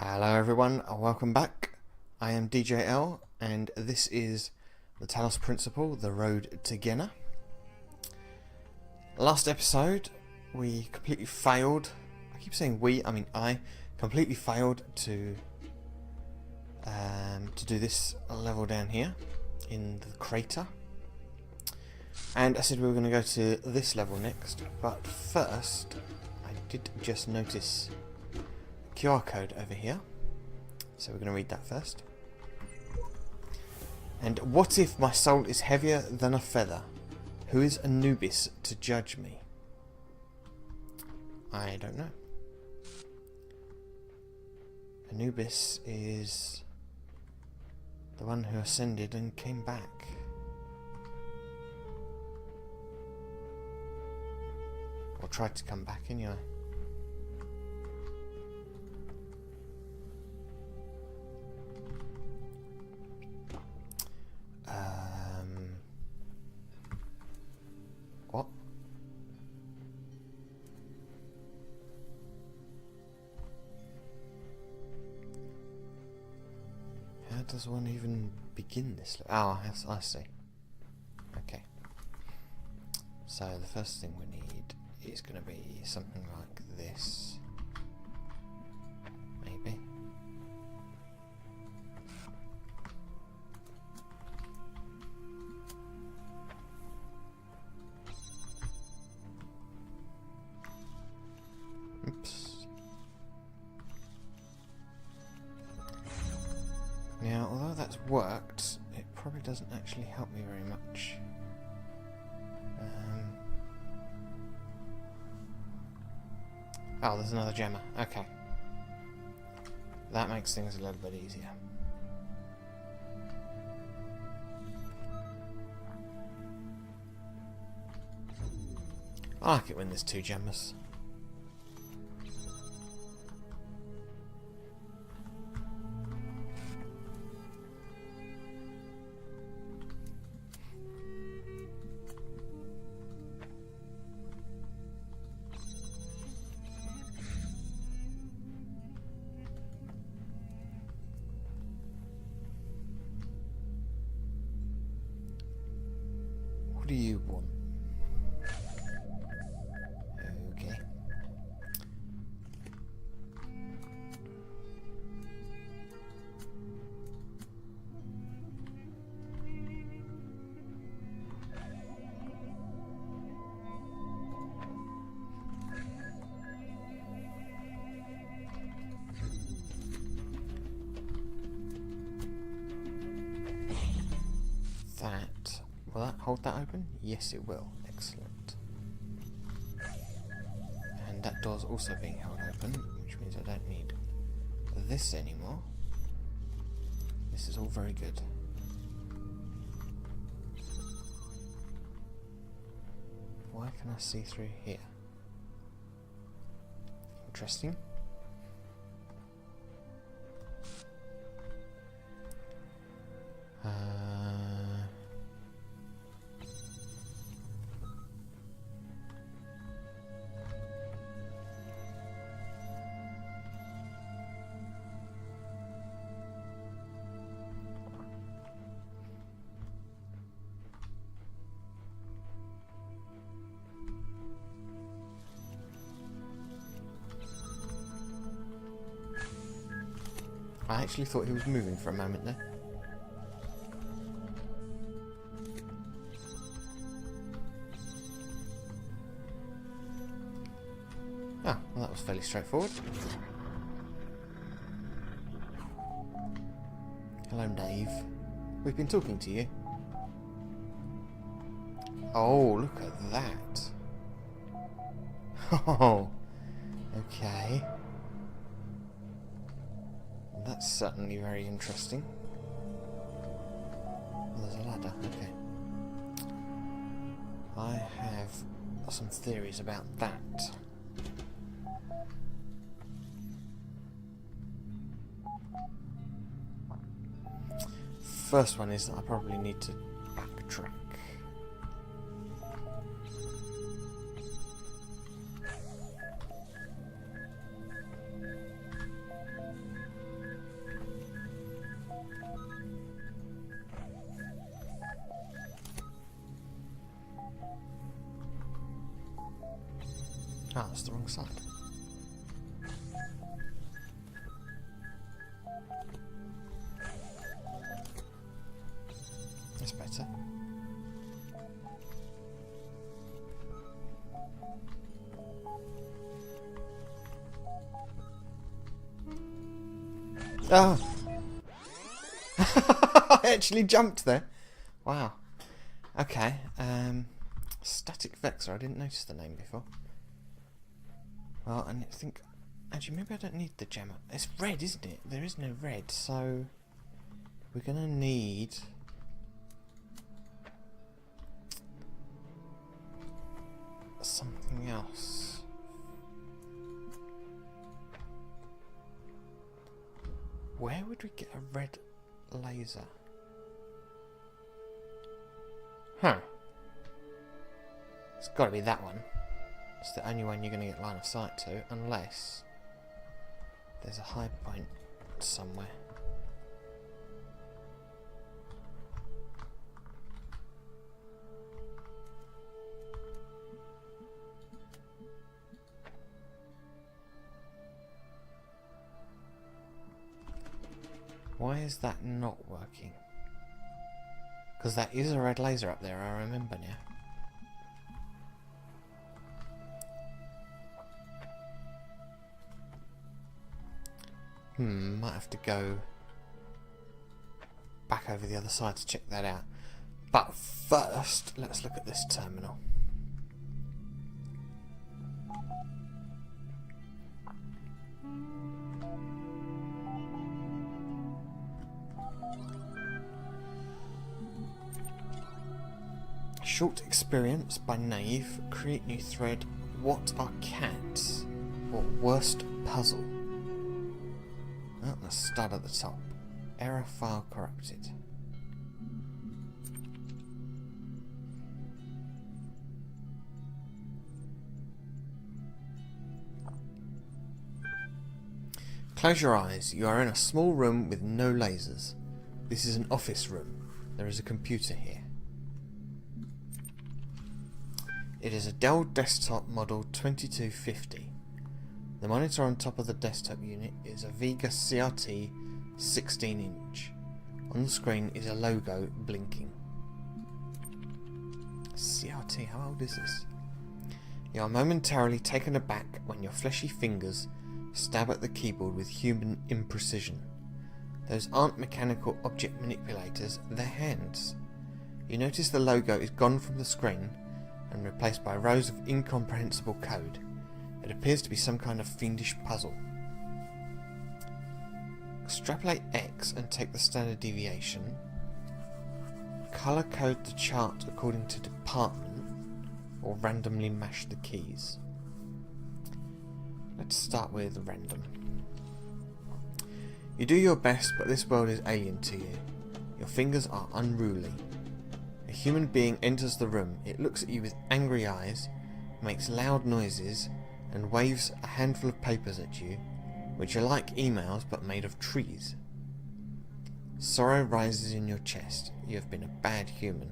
Hello everyone, and welcome back. I am DJL, and this is the Talos Principle, the road to Gehenna. Last episode, we completely failed. I keep saying we, I mean I completely failed to do this level down here in the crater. And I said we were going to go to this level next, but first I did just notice a QR code over here, so we're going to read that first. And what if my soul is heavier than a feather? Who is Anubis to judge me? I don't know. Anubis is the one who ascended and came back. Or tried to come back anyway. What? How does one even begin this? Oh, I see. Okay. So the first thing we need is going to be something like this. Maybe. Oops. Now, although that's worked, it probably doesn't actually help me very much. Oh, there's another gemmer. Okay. That makes things a little bit easier. I like it when there's two gemmers. What do you want? Okay. That. Will that hold that open? Yes, it will. Excellent. And that door's also being held open, which means I don't need this anymore. This is all very good. Why can I see through here? Interesting. I actually thought he was moving for a moment there. Ah, well, that was fairly straightforward. Hello, Dave. We've been talking to you. Oh, look at that. Oh, okay. That's certainly very interesting. Well, there's a ladder, okay. I have some theories about that. First one is that I probably need to backtrack. it's the wrong side. That's better. Oh! I actually jumped there. Wow. Okay. Static Vexer. I didn't notice the name before. Well, and I think... Actually, maybe I don't need the gem. It's red, isn't it? There is no red, so... We're going to need... something else. Where would we get a red laser? Huh. It's got to be that one. It's the only one you're going to get line of sight to, unless there's a high point somewhere. Why is that not working? Because that is a red laser up there, I remember now. Might have to go back over the other side to check that out. But first, let's look at this terminal. Short experience by Naive. Create new thread. What are cats? Or worst puzzle? Oh, let's start at the top. Error file corrupted. Close your eyes. You are in a small room with no lasers. This is an office room. There is a computer here. It is a Dell desktop model 2250. The monitor on top of the desktop unit is a Vega CRT 16-inch. On the screen is a logo blinking. CRT, how old is this? You are momentarily taken aback when your fleshy fingers stab at the keyboard with human imprecision. Those aren't mechanical object manipulators, they're hands. You notice the logo is gone from the screen and replaced by rows of incomprehensible code. It appears to be some kind of fiendish puzzle. Extrapolate X and take the standard deviation. Colour code the chart according to department, or randomly mash the keys. Let's start with random. You do your best, but this world is alien to you. Your fingers are unruly. A human being enters the room. It looks at you with angry eyes, makes loud noises, and waves a handful of papers at you, which are like emails but made of trees. Sorrow rises in your chest. You have been a bad human.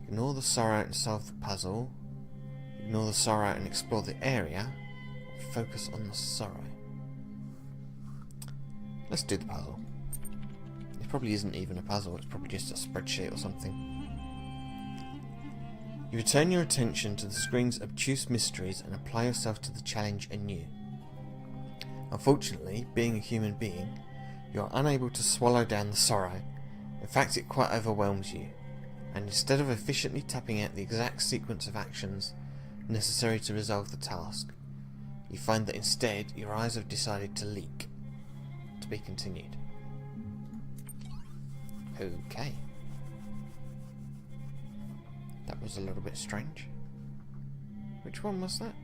Ignore the sorrow and solve the puzzle. Ignore the sorrow and explore the area. Focus on the sorrow. Let's do the puzzle. It probably isn't even a puzzle, it's probably just a spreadsheet or something. You return your attention to the screen's obtuse mysteries and apply yourself to the challenge anew. Unfortunately, being a human being, you are unable to swallow down the sorrow. In fact, it quite overwhelms you, and instead of efficiently tapping out the exact sequence of actions necessary to resolve the task, you find that instead your eyes have decided to leak. To be continued. Okay. That was a little bit strange. Which one was that?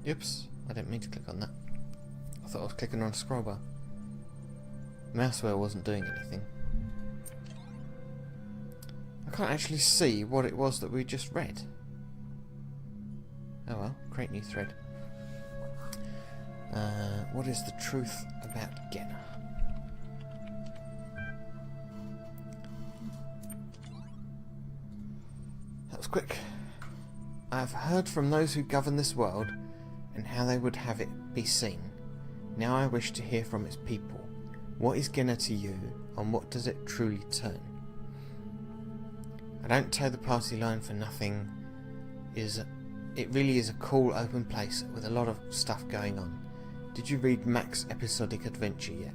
Oops, I didn't mean to click on that. I thought I was clicking on a scroll bar. Mouse wheel wasn't doing anything. I can't actually see what it was that we just read. Oh well, create new thread. What is the truth about Gehenna? That was quick. I have heard from those who govern this world and how they would have it be seen. Now I wish to hear from its people. What is Gehenna to you, and what does it truly turn? I don't toe the party line for nothing. It really is a cool open place with a lot of stuff going on. Did you read Mac's episodic adventure yet?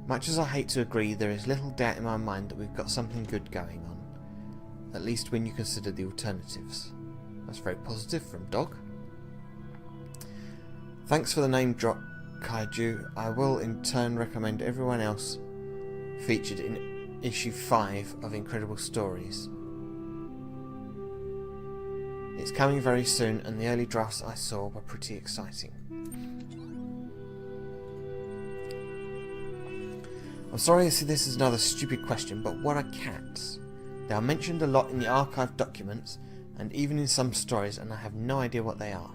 Much as I hate to agree, there is little doubt in my mind that we've got something good going on. At least when you consider the alternatives. That's very positive from Dog. Thanks for the name drop, Kaiju. I will in turn recommend everyone else featured in issue 5 of Incredible Stories. It's coming very soon, and the early drafts I saw were pretty exciting. I'm sorry to see this is another stupid question, but what are cats? They are mentioned a lot in the archived documents, and even in some stories, and I have no idea what they are.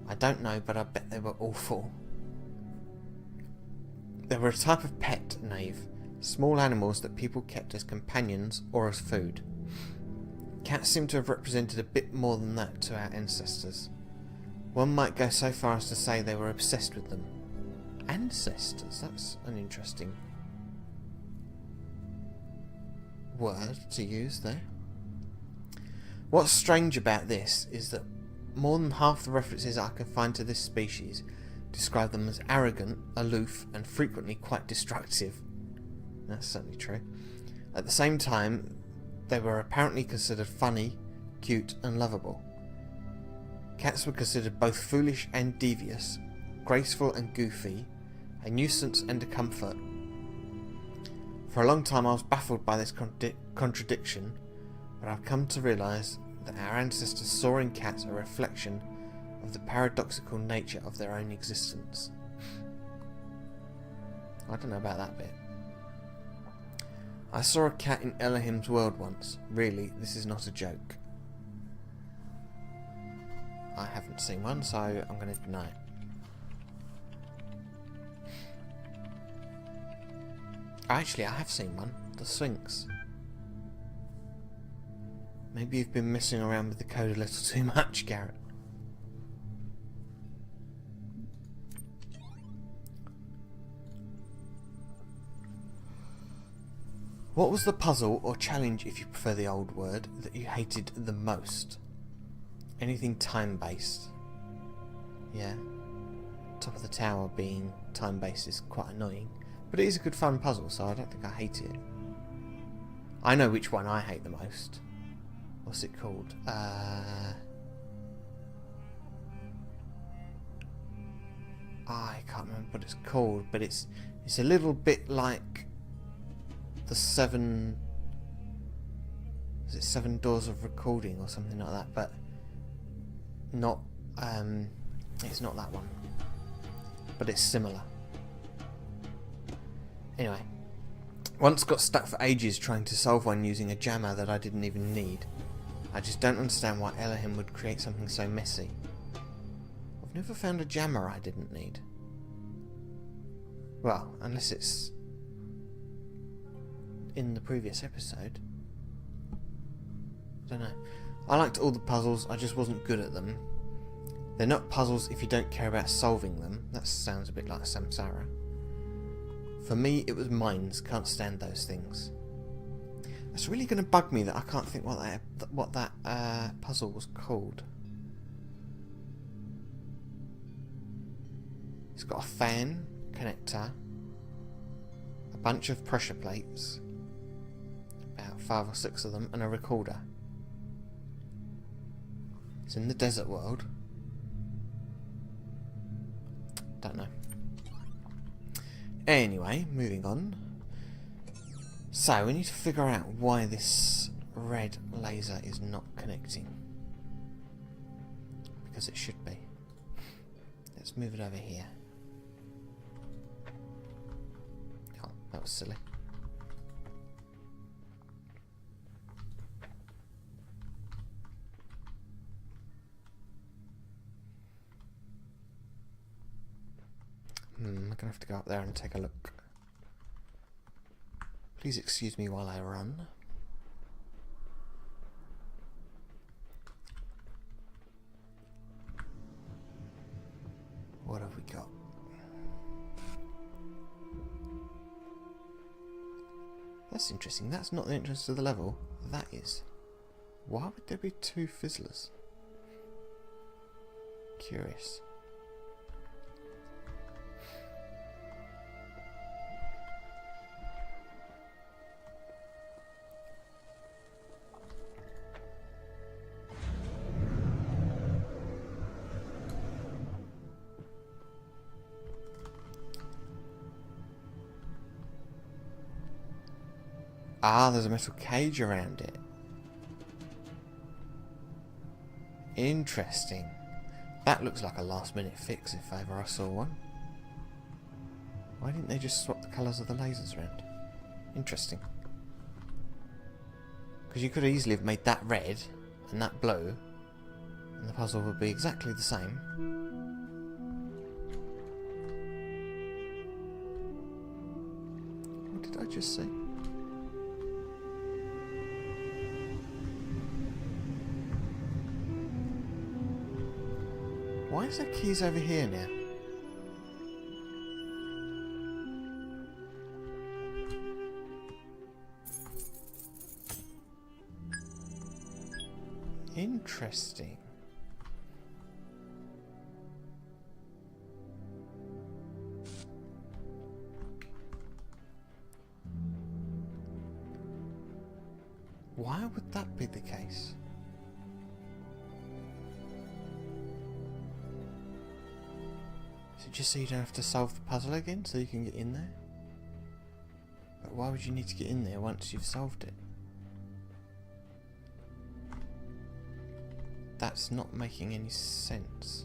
I don't know, but I bet they were awful. They were a type of pet, Knave. Small animals that people kept as companions or as food. Cats seem to have represented a bit more than that to our ancestors. One might go so far as to say they were obsessed with them. Ancestors? That's an interesting word to use there. What's strange about this is that more than half the references I can find to this species describe them as arrogant, aloof, and frequently quite destructive. That's certainly true. At the same time, they were apparently considered funny, cute, and lovable. Cats were considered both foolish and devious, graceful and goofy, a nuisance and a comfort. For a long time I was baffled by this contradiction, but I've come to realise that our ancestors saw in cats a reflection of the paradoxical nature of their own existence. I don't know about that bit. I saw a cat in Elohim's world once. Really, this is not a joke. I haven't seen one, so I'm going to deny it. Actually, I have seen one. The Sphinx. Maybe you've been messing around with the code a little too much, Garrett. What was the puzzle, or challenge if you prefer the old word, that you hated the most? Anything time-based. Yeah. Top of the Tower being time-based is quite annoying. But it is a good fun puzzle, so I don't think I hate it. I know which one I hate the most. What's it called? I can't remember what it's called, but it's a little bit like the seven doors of recording or something like that, but not it's not that one, but it's similar. Anyway, once got stuck for ages trying to solve one using a jammer that I didn't even need. I just don't understand why Elohim would create something so messy. I've never found a jammer I didn't need. Well, unless it's in the previous episode. I don't know. I liked all the puzzles, I just wasn't good at them. They're not puzzles if you don't care about solving them. That sounds a bit like Samsara. For me, it was mines. Can't stand those things. It's really going to bug me that I can't think what that puzzle was called. It's got a fan connector, a bunch of pressure plates, about 5 or 6 of them, and a recorder. It's in the desert world. Don't know. Anyway, moving on. So, we need to figure out why this red laser is not connecting. Because it should be. Let's move it over here. That was silly. I'm gonna have to go up there and take a look. Please excuse me while I run. What have we got? That's interesting. That's not the entrance to the level. That is. Why would there be two fizzlers? Curious. Ah, there's a metal cage around it. Interesting. That looks like a last minute fix if ever I saw one. Why didn't they just swap the colours of the lasers around? Interesting. Because you could easily have made that red and that blue, and the puzzle would be exactly the same. What did I just say? Why is there keys over here now? Interesting. Why would that be the case? Is it just so you don't have to solve the puzzle again so you can get in there? But why would you need to get in there once you've solved it? That's not making any sense.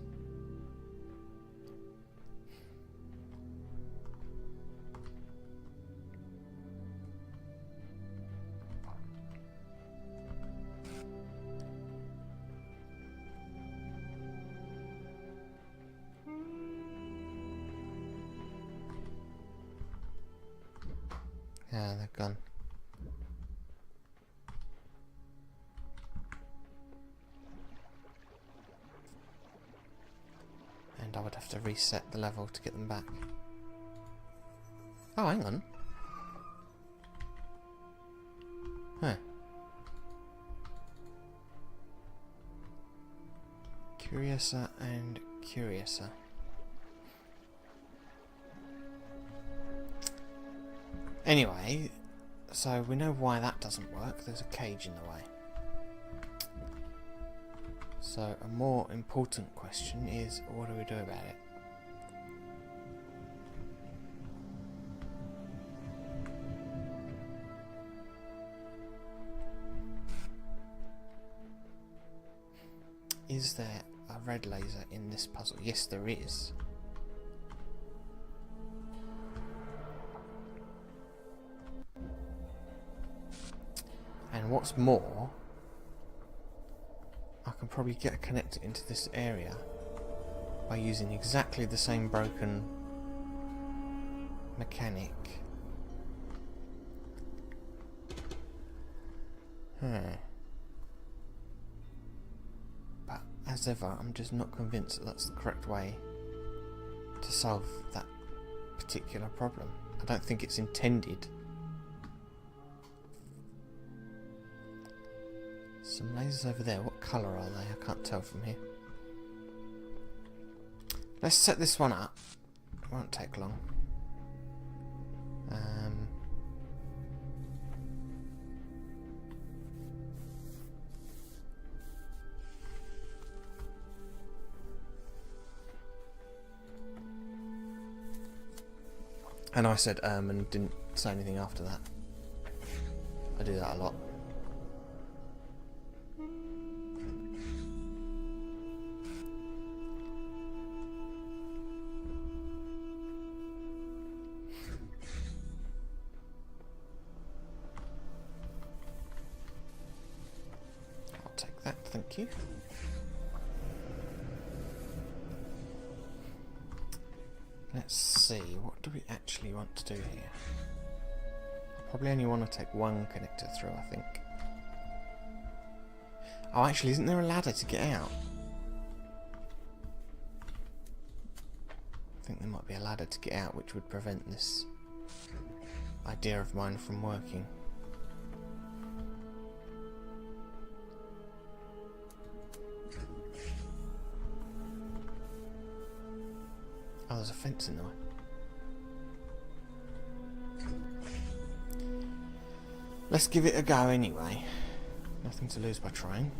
Yeah, they're gone. And I would have to reset the level to get them back. Oh, hang on. Huh. Curiouser and curiouser. Anyway, so we know why that doesn't work. There's a cage in the way. So a more important question is, what do we do about it? Is there a red laser in this puzzle? Yes, there is. And what's more, I can probably get connected into this area by using exactly the same broken mechanic. But as ever, I'm just not convinced that that's the correct way to solve that particular problem. I don't think it's intended. Some lasers over there. What colour are they? I can't tell from here. Let's set this one up. It won't take long. And I said and didn't say anything after that. I do that a lot. that, thank you. Let's see, what do we actually want to do here? I probably only want to take one connector through, I think. Oh, actually, isn't there a ladder to get out? I think there might be a ladder to get out, which would prevent this idea of mine from working. Oh, there's a fence in there. Let's give it a go anyway. Nothing to lose by trying.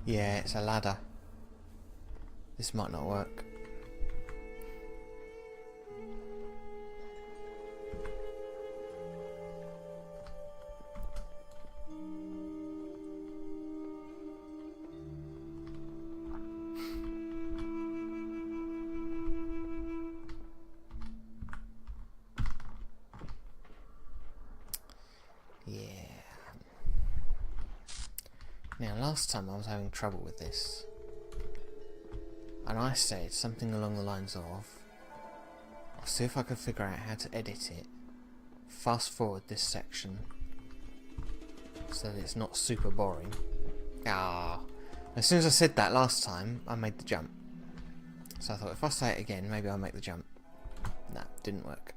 Yeah, it's a ladder. This might not work. Now, last time I was having trouble with this, and I said something along the lines of, I'll see if I can figure out how to edit it, fast forward this section, so that it's not super boring. As soon as I said that last time, I made the jump. So I thought, if I say it again, maybe I'll make the jump. Nah, didn't work.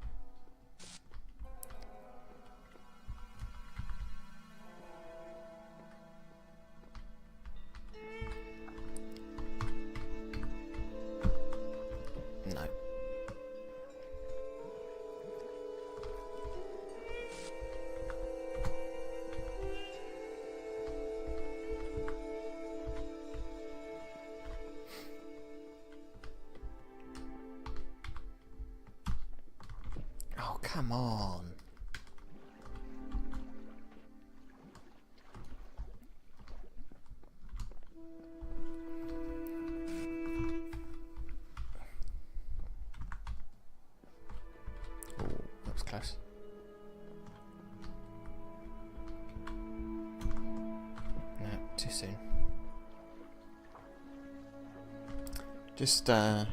No. Oh, come on. Close. No, too soon. Just talk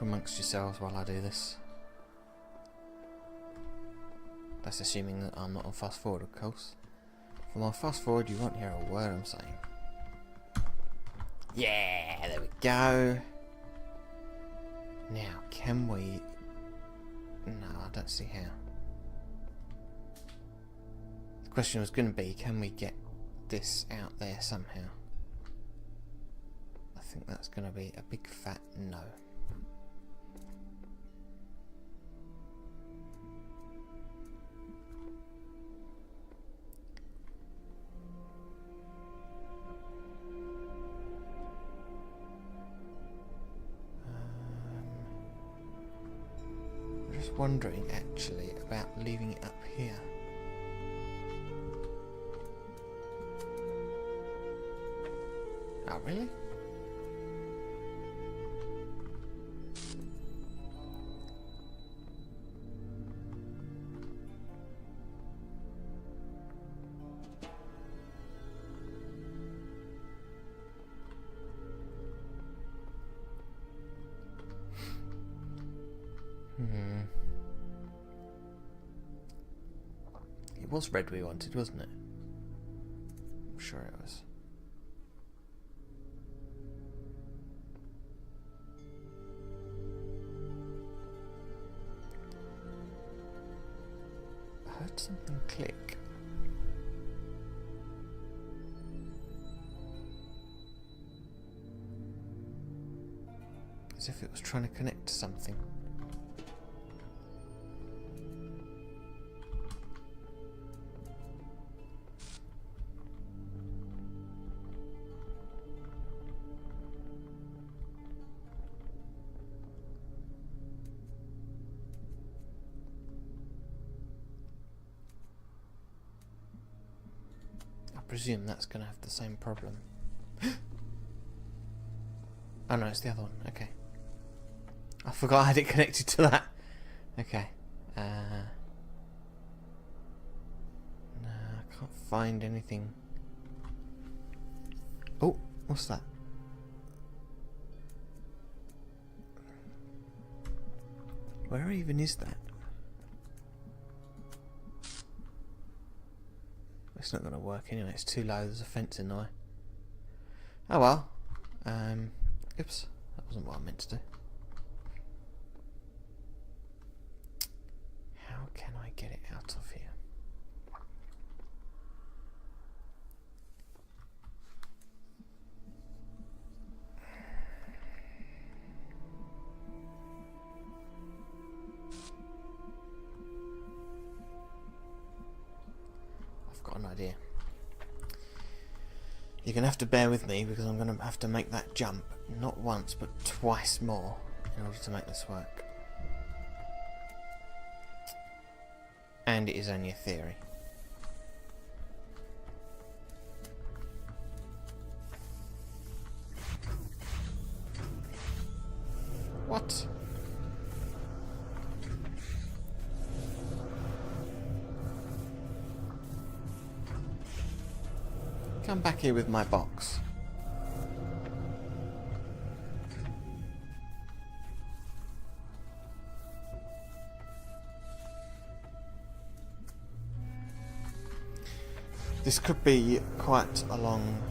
amongst yourselves while I do this. That's assuming that I'm not on fast forward, of course. If I'm on fast forward, you won't hear a word I'm saying. Yeah, there we go. Now, can we... No, I don't see how. The question was going to be, can we get this out there somehow? I think that's going to be a big fat no. Wondering actually about leaving it up here. Oh, really? It was red we wanted, wasn't it? I'm sure it was. I heard something click. As if it was trying to connect to something. presume that's going to have the same problem. Oh no, it's the other one. Okay. I forgot I had it connected to that. Okay. No, I can't find anything. Oh, what's that? Where even is that? It's not going to work anyway, it's too low, there's a fence in the way. Oh well. Oops, that wasn't what I meant to do. How can I get it out of here? I've got an idea. You're going to have to bear with me because I'm going to have to make that jump not once but twice more in order to make this work. And it is only a theory. What? Come back here with my box. This could be quite a long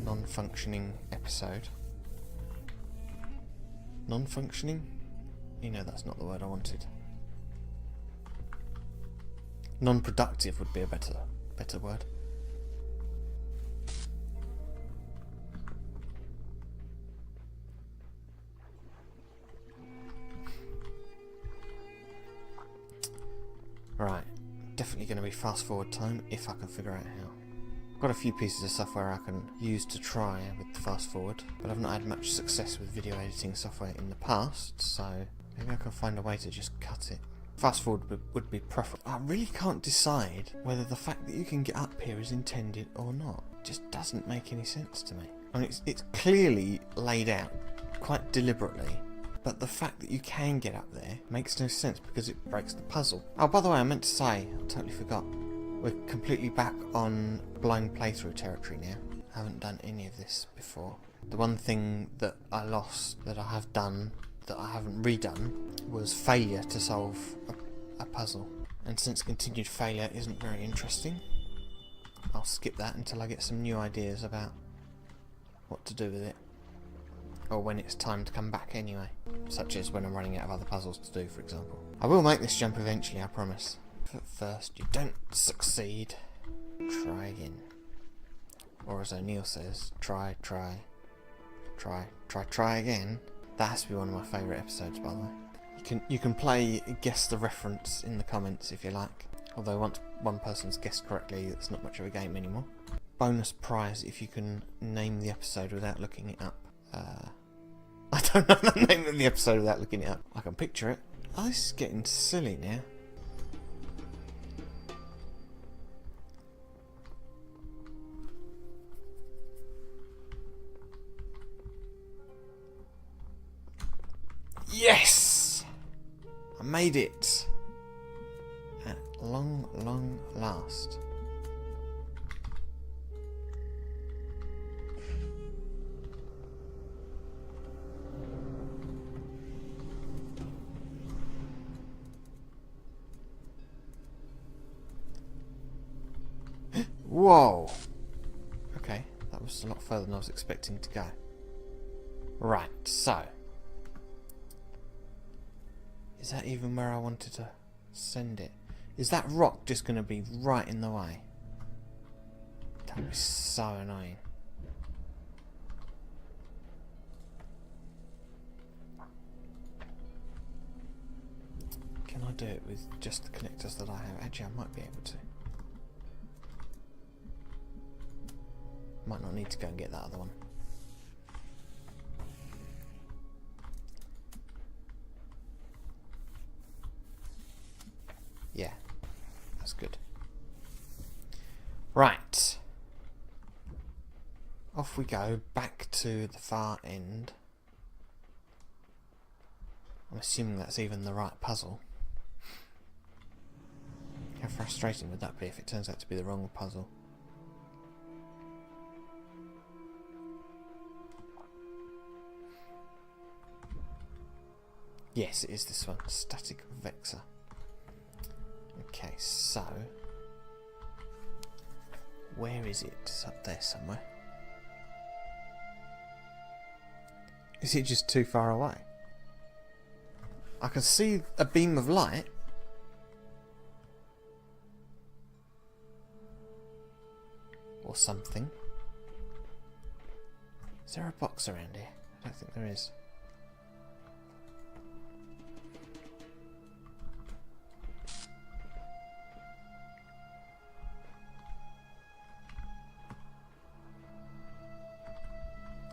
non-functioning episode. Non-functioning? You know that's not the word I wanted. Non-productive would be a better word. Right, definitely going to be fast forward time if I can figure out how. I've got a few pieces of software I can use to try with the fast forward, but I've not had much success with video editing software in the past, so maybe I can find a way to just cut it. Fast forward would be preferable. I really can't decide whether the fact that you can get up here is intended or not. It just doesn't make any sense to me. I mean, it's clearly laid out quite deliberately, but the fact that you can get up there makes no sense because it breaks the puzzle. Oh, by the way, I meant to say, I totally forgot. We're completely back on blind playthrough territory now. I haven't done any of this before. The one thing that I lost that I have done that I haven't redone was failure to solve a puzzle. And since continued failure isn't very interesting, I'll skip that until I get some new ideas about what to do with it. Or when it's time to come back anyway. Such as when I'm running out of other puzzles to do, for example. I will make this jump eventually, I promise. If at first you don't succeed, try again. Or as O'Neill says, try again. That has to be one of my favourite episodes, by the way. You can play guess the reference in the comments if you like. Although once one person's guessed correctly, it's not much of a game anymore. Bonus prize if you can name the episode without looking it up. I don't know the name of the episode without looking it up. I can picture it. Oh, this is getting silly now. Yes! I made it! At long, long last. Whoa! Okay, that was a lot further than I was expecting to go. Right, so. Is that even where I wanted to send it? Is that rock just going to be right in the way? That would be so annoying. Can I do it with just the connectors that I have? Actually, I might be able to. Might not need to go and get that other one. Yeah, that's good. Right. Off we go, back to the far end. I'm assuming that's even the right puzzle. How frustrating would that be if it turns out to be the wrong puzzle? Yes, it is this one. Static Vexer. Okay, so... where is it? It's up there somewhere. Is it just too far away? I can see a beam of light. Or something. Is there a box around here? I don't think there is.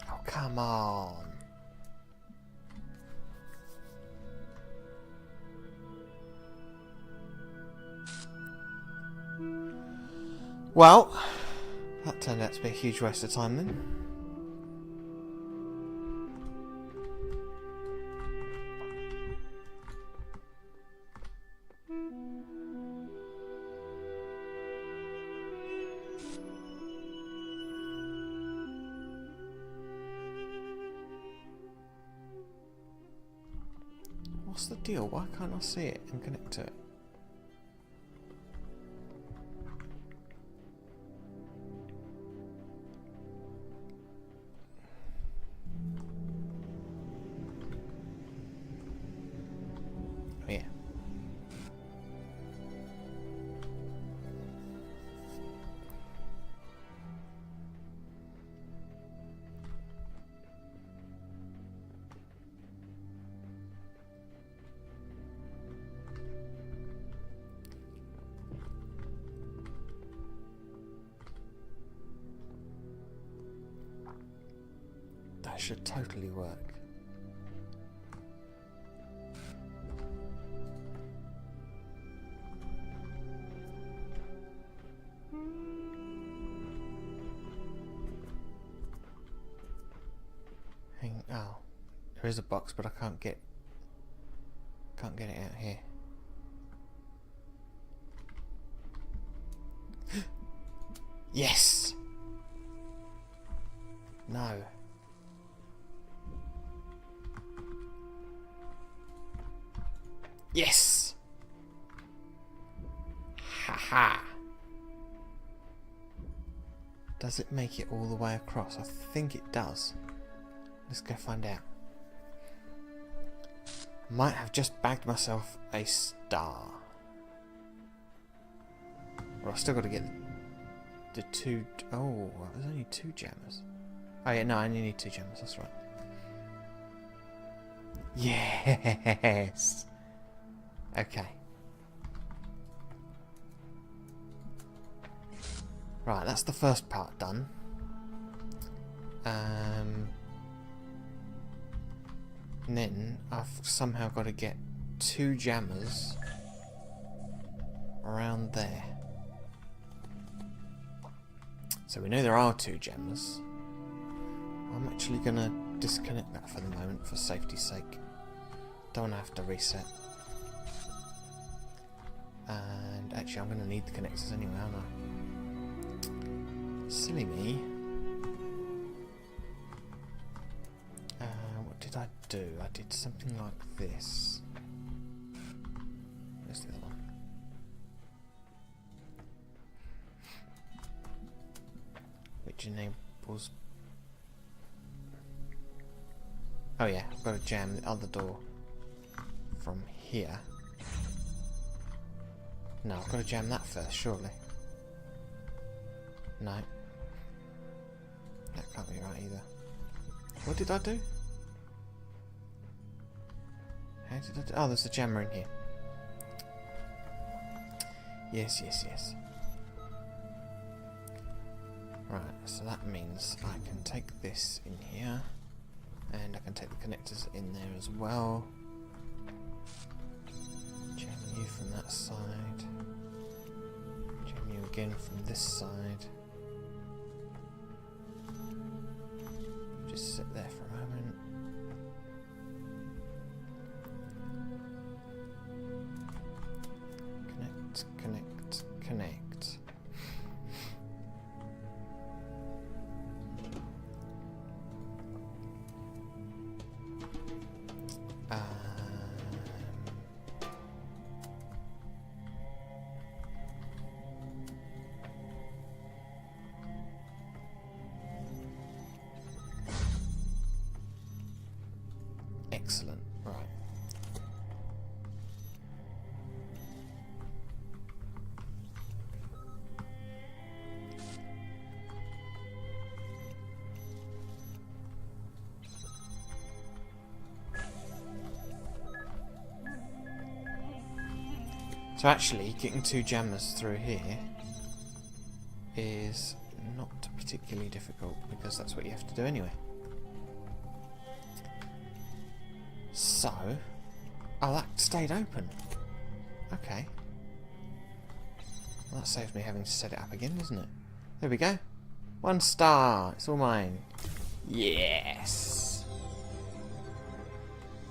Oh, come on. Well, that turned out to be a huge waste of time then. What's the deal? Why can't I see it and connect to it? Oh yeah. That should totally work. Oh, there is a box, but I can't get it out here. Yes. No. Yes. Haha. Does it make it all the way across? I think it does. Let's go find out. Might have just bagged myself a star. Well, I've still got to get the two... Oh, there's only 2 jammers. Oh yeah, no, I only need 2 jammers, that's right. Yes! Okay. Right, that's the first part done. And then I've somehow got to get 2 jammers around there. So we know there are 2 jammers. I'm actually going to disconnect that for the moment for safety's sake. Don't want to have to reset. And actually I'm going to need the connectors anyway, aren't I? Silly me. What did I do? I did something like this. Where's the other one? Which enables... Oh yeah, I've got to jam the other door from here. No, I've got to jam that first, surely. No. That can't be right either. What did I do? How did I do? Oh, there's a jammer in here. Yes, yes, yes. Right, so that means I can take this in here. And I can take the connectors in there as well. Jam you from that side. Jam you again from this side. Just sit there for a moment. Connect, connect, connect. Excellent. Right. So actually, getting 2 jammers through here is not particularly difficult, because that's what you have to do anyway. So, oh, that stayed open. Okay. Well, that saves me having to set it up again, doesn't it? There we go. 1 star. It's all mine. Yes.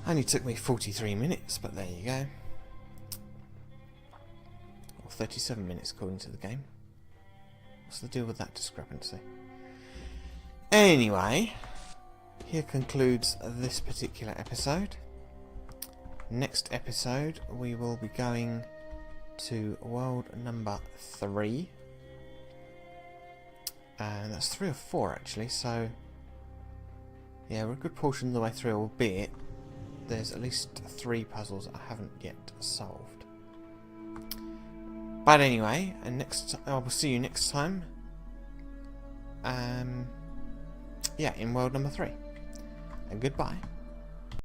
Only took me 43 minutes, but there you go. Or 37 minutes according to the game. What's the deal with that discrepancy? Anyway, here concludes this particular episode. Next episode we will be going to world number 3. And that's 3 or 4 actually, so yeah, we're a good portion of the way through, albeit there's at least 3 puzzles I haven't yet solved. But anyway, and I will see you next time. Yeah, in world number 3. And goodbye.